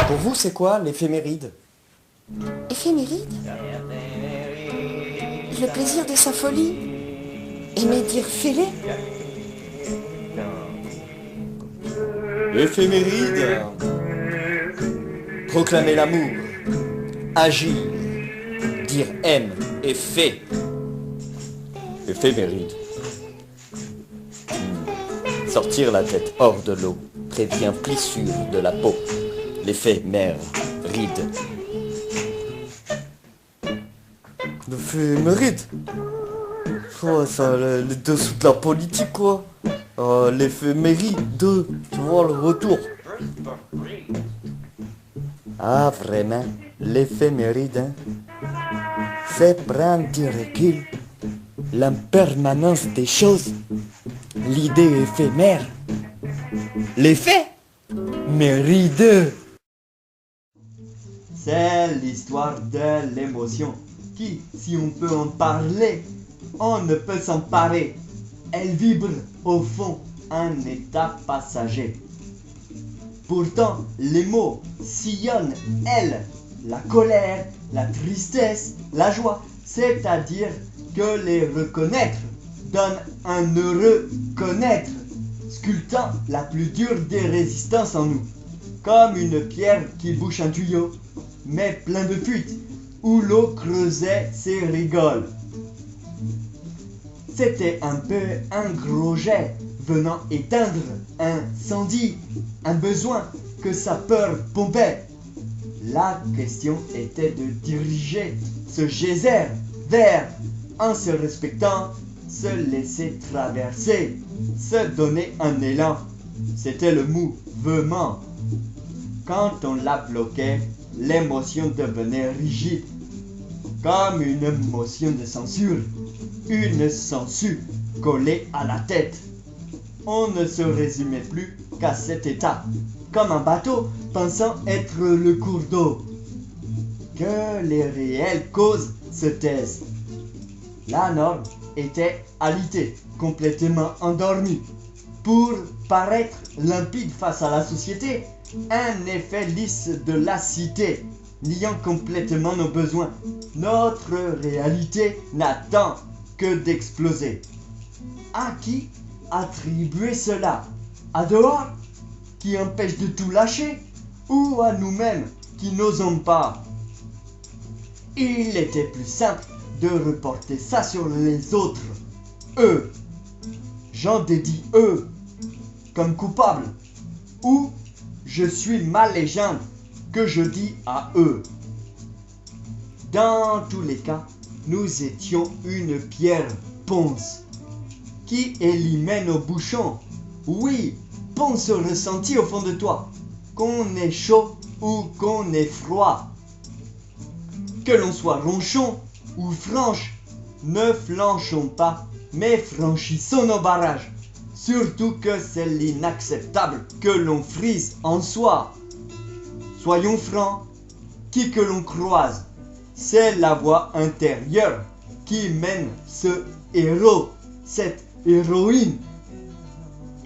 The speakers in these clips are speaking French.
Pour vous, c'est quoi l'éphéméride? Éphéméride? Le plaisir de sa folie? Aimer dire fêlé? Éphéméride. Proclamer l'amour, agir, dire aime et fait. Éphéméride. Sortir la tête hors de l'eau prévient plissure de la peau. L'éphémère ride. L'éphéméride? Oh, ça, les dessous de la politique, quoi. L'éphéméride, tu vois, le retour. Ah, vraiment, l'éphéméride, hein? C'est prendre du recul, l'impermanence des choses, l'idée éphémère, l'effet méride. C'est l'histoire de l'émotion qui, si on peut en parler, on ne peut s'emparer. Elle vibre au fond, un état passager. Pourtant, les mots sillonnent, elles, la colère, la tristesse, la joie, c'est-à-dire que les reconnaître donne un heureux connaître, sculptant la plus dure des résistances en nous, comme une pierre qui bouche un tuyau, mais plein de fuites, où l'eau creusait ses rigoles. C'était un peu un gros jet venant éteindre un incendie, un besoin que sa peur pompait. La question était de diriger ce geyser vers, en se respectant, se laisser traverser, se donner un élan. C'était le mouvement. Quand on la bloquait, l'émotion devenait rigide, comme une motion de censure, une censure collée à la tête. On ne se résumait plus qu'à cet état, comme un bateau pensant être le cours d'eau. Que les réelles causes se taisent. La norme était alitée, complètement endormie. Pour paraître limpide face à la société, un effet lisse de la cité, niant complètement nos besoins. Notre réalité n'attend que d'exploser. À qui attribuer cela? À dehors, qui empêche de tout lâcher, ou à nous-mêmes qui n'osons pas? Il était plus simple de reporter ça sur les autres, eux. J'en dédie eux comme coupables, ou je suis ma légende que je dis à eux. Dans tous les cas, nous étions une pierre ponce qui élimait nos bouchons. Oui, ponce ressenti au fond de toi, qu'on ait chaud ou qu'on ait froid. Que l'on soit ronchon ou franche, ne flanchons pas, mais franchissons nos barrages. Surtout que c'est l'inacceptable que l'on frise en soi. Soyons francs, qui que l'on croise, c'est la voix intérieure qui mène ce héros, cette héroïne.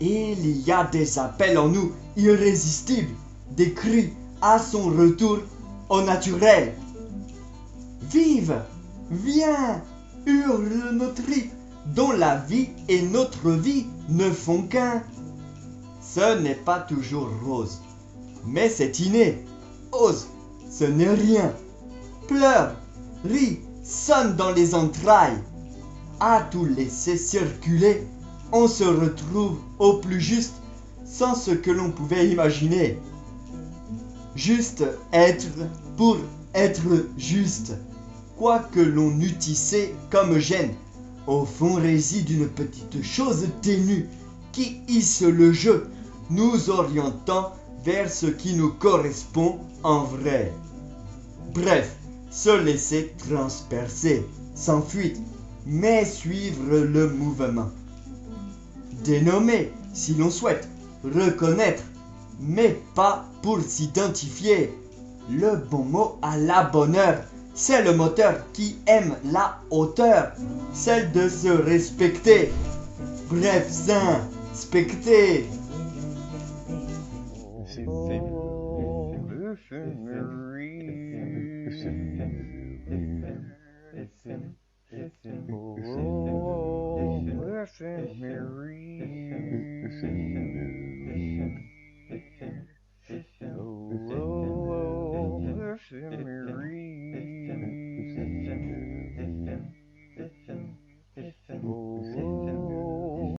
Il y a des appels en nous irrésistibles, des cris à son retour au naturel. Vive, viens, hurle nos tripes, dont la vie et notre vie ne font qu'un. Ce n'est pas toujours rose, mais c'est inné. Ose, ce n'est rien. Pleure, rit, sonne dans les entrailles. À tout laisser circuler, on se retrouve au plus juste sans ce que l'on pouvait imaginer. Juste être pour être juste. Quoi que l'on eût tissé comme gêne, au fond réside une petite chose ténue qui hisse le jeu, nous orientant vers ce qui nous correspond en vrai. Bref, se laisser transpercer, sans fuite, mais suivre le mouvement. Dénommer, si l'on souhaite, reconnaître, mais pas pour s'identifier. Le bon mot à la bonne heure, c'est le moteur qui aime la hauteur, celle de se respecter. Bref, inspecter.